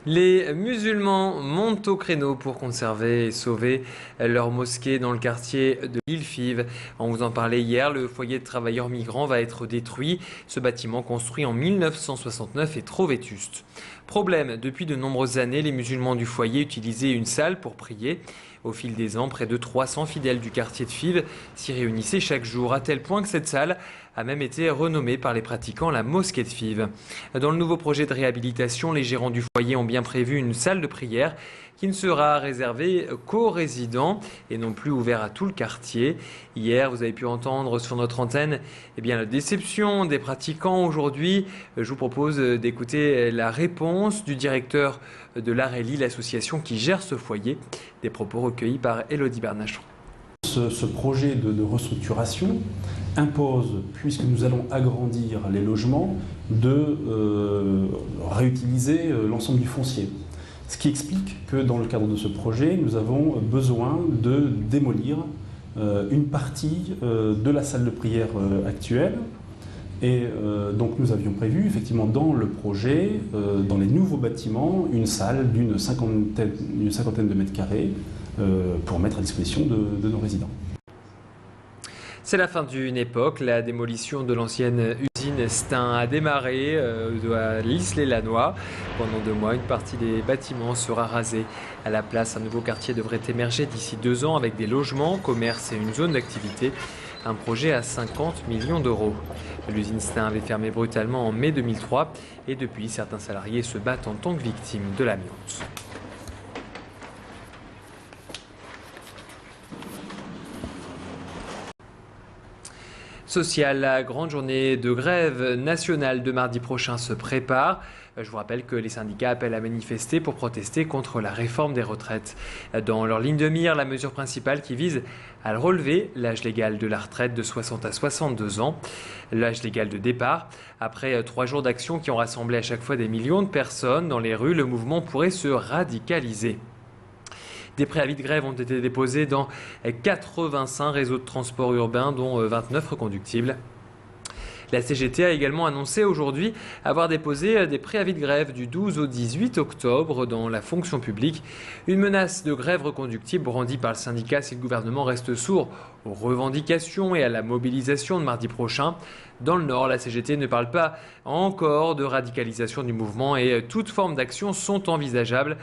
Les musulmans montent au créneau pour conserver et sauver leur mosquée dans le quartier de l'Île-Five. On vous en parlait hier, le foyer de travailleurs migrants va être détruit. Ce bâtiment construit en 1969 est trop vétuste. Problème, depuis de nombreuses années, les musulmans du foyer utilisaient une salle pour prier. Au fil des ans, près de 300 fidèles du quartier de Fives s'y réunissaient chaque jour, à tel point que cette salle a même été renommée par les pratiquants la mosquée de Fives. Dans le nouveau projet de réhabilitation, les gérants du foyer ont bien prévu une salle de prière qui ne sera réservée qu'aux résidents et non plus ouverte à tout le quartier. Hier, vous avez pu entendre sur notre antenne la déception des pratiquants. Aujourd'hui, je vous propose d'écouter la réponse du directeur de l'Areli, l'association qui gère ce foyer. Des propos recueillis par Élodie Bernachon. Ce projet de restructuration impose, puisque nous allons agrandir les logements, de réutiliser l'ensemble du foncier. Ce qui explique que dans le cadre de ce projet, nous avons besoin de démolir une partie de la salle de prière actuelle. Et donc nous avions prévu effectivement dans le projet, dans les nouveaux bâtiments, une salle d'une cinquantaine de mètres carrés pour mettre à disposition de nos résidents. C'est la fin d'une époque. La démolition de l'ancienne usine Stein a démarré à L'Isle-et-Lannoy. Pendant 2 mois, une partie des bâtiments sera rasée. À la place, un nouveau quartier devrait émerger d'ici 2 ans avec des logements, commerces et une zone d'activité. Un projet à 50 millions d'euros. L'usine Stein avait fermé brutalement en mai 2003 et depuis, certains salariés se battent en tant que victimes de l'amiante. Social, la grande journée de grève nationale de mardi prochain se prépare. Je vous rappelle que les syndicats appellent à manifester pour protester contre la réforme des retraites. Dans leur ligne de mire, la mesure principale qui vise à relever l'âge légal de la retraite de 60 à 62 ans, l'âge légal de départ. Après 3 jours d'action qui ont rassemblé à chaque fois des millions de personnes dans les rues, le mouvement pourrait se radicaliser. Des préavis de grève ont été déposés dans 85 réseaux de transport urbain, dont 29 reconductibles. La CGT a également annoncé aujourd'hui avoir déposé des préavis de grève du 12 au 18 octobre dans la fonction publique. Une menace de grève reconductible brandie par le syndicat si le gouvernement reste sourd aux revendications et à la mobilisation de mardi prochain. Dans le Nord, la CGT ne parle pas encore de radicalisation du mouvement et toute forme d'action sont envisageables,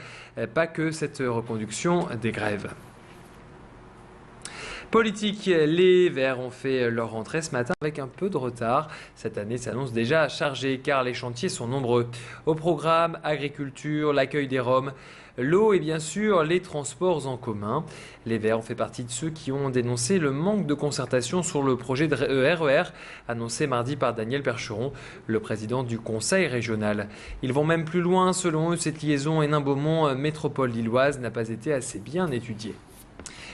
pas que cette reconduction des grèves. Politique, les Verts ont fait leur rentrée ce matin avec un peu de retard. Cette année s'annonce déjà chargée car les chantiers sont nombreux. Au programme, agriculture, l'accueil des Roms, l'eau et bien sûr les transports en commun. Les Verts ont fait partie de ceux qui ont dénoncé le manque de concertation sur le projet de RER annoncé mardi par Daniel Percheron, le président du conseil régional. Ils vont même plus loin. Selon eux, cette liaison Hénin-Beaumont métropole lilloise n'a pas été assez bien étudiée.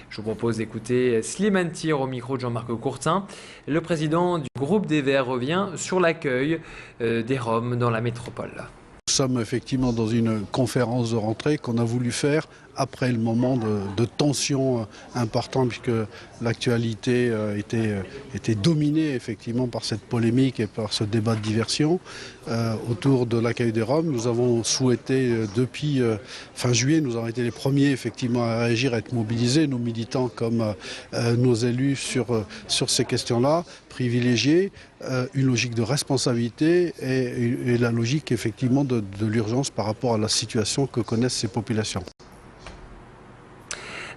Je vous propose d'écouter Slimane Tir au micro de Jean-Marc Courtin. Le président du groupe des Verts revient sur l'accueil des Roms dans la métropole. Nous sommes effectivement dans une conférence de rentrée qu'on a voulu faire après le moment de tension important puisque l'actualité était dominée effectivement par cette polémique et par ce débat de diversion autour de l'accueil des Roms. Nous avons souhaité depuis fin juillet, nous avons été les premiers effectivement à réagir, à être mobilisés, nos militants comme nos élus sur ces questions-là, privilégier une logique de responsabilité et la logique effectivement de l'urgence par rapport à la situation que connaissent ces populations.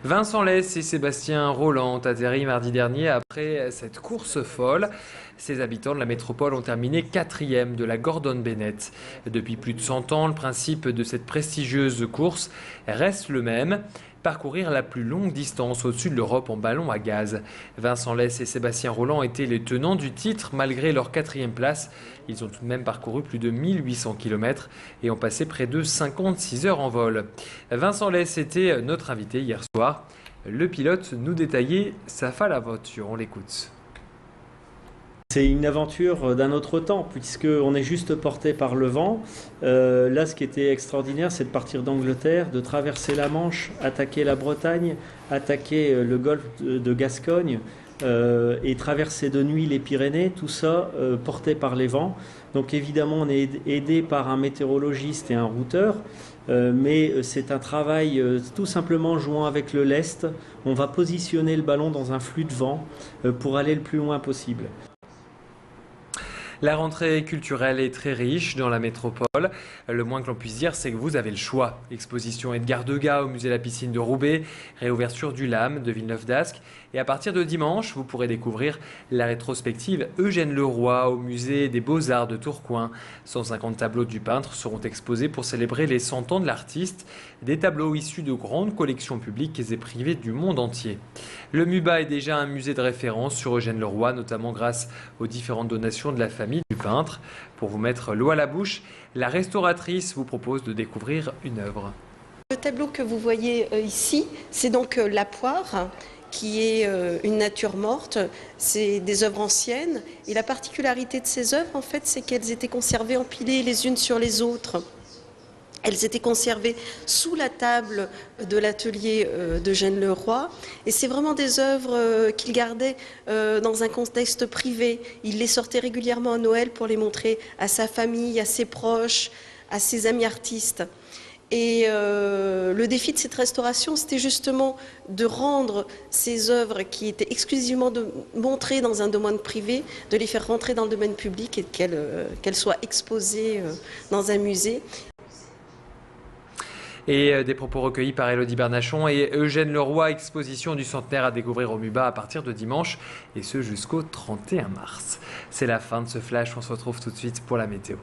Vincent Lès et Sébastien Rolland ont atterri mardi dernier après cette course folle. Ces habitants de la métropole ont terminé 4e de la Gordon Bennett. Depuis plus de 100 ans, le principe de cette prestigieuse course reste le même. Parcourir la plus longue distance au-dessus de l'Europe en ballon à gaz. Vincent Lès et Sébastien Rolland étaient les tenants du titre malgré leur 4e place. Ils ont tout de même parcouru plus de 1800 km et ont passé près de 56 heures en vol. Vincent Lès était notre invité hier soir. Le pilote nous détaillait sa folle aventure. On l'écoute. C'est une aventure d'un autre temps, puisqu'on est juste porté par le vent. Là, ce qui était extraordinaire, c'est de partir d'Angleterre, de traverser la Manche, attaquer la Bretagne, attaquer le golfe de Gascogne et traverser de nuit les Pyrénées, tout ça porté par les vents. Donc évidemment, on est aidé par un météorologiste et un routeur. mais c'est un travail tout simplement jouant avec le lest. On va positionner le ballon dans un flux de vent pour aller le plus loin possible. La rentrée culturelle est très riche dans la métropole. Le moins que l'on puisse dire, c'est que vous avez le choix. Exposition Edgar Degas au musée La Piscine de Roubaix, réouverture du LAM de Villeneuve-d'Ascq. Et à partir de dimanche, vous pourrez découvrir la rétrospective Eugène Leroy au musée des Beaux-Arts de Tourcoing. 150 tableaux du peintre seront exposés pour célébrer les 100 ans de l'artiste. Des tableaux issus de grandes collections publiques et privées du monde entier. Le MUBA est déjà un musée de référence sur Eugène Leroy, notamment grâce aux différentes donations de la famille du peintre. Pour vous mettre l'eau à la bouche, la restauratrice vous propose de découvrir une œuvre. Le tableau que vous voyez ici, c'est donc La Poire, qui est une nature morte. C'est des œuvres anciennes. Et la particularité de ces œuvres, en fait, c'est qu'elles étaient conservées empilées les unes sur les autres. Elles étaient conservées sous la table de l'atelier d'Eugène Leroy. Et c'est vraiment des œuvres qu'il gardait dans un contexte privé. Il les sortait régulièrement à Noël pour les montrer à sa famille, à ses proches, à ses amis artistes. Et le défi de cette restauration, c'était justement de rendre ces œuvres qui étaient exclusivement montrées dans un domaine privé, de les faire rentrer dans le domaine public et qu'elles soient exposées dans un musée. Et des propos recueillis par Élodie Bernachon et Eugène Leroy, exposition du centenaire à découvrir au MUBA à partir de dimanche, et ce jusqu'au 31 mars. C'est la fin de ce flash, on se retrouve tout de suite pour la météo.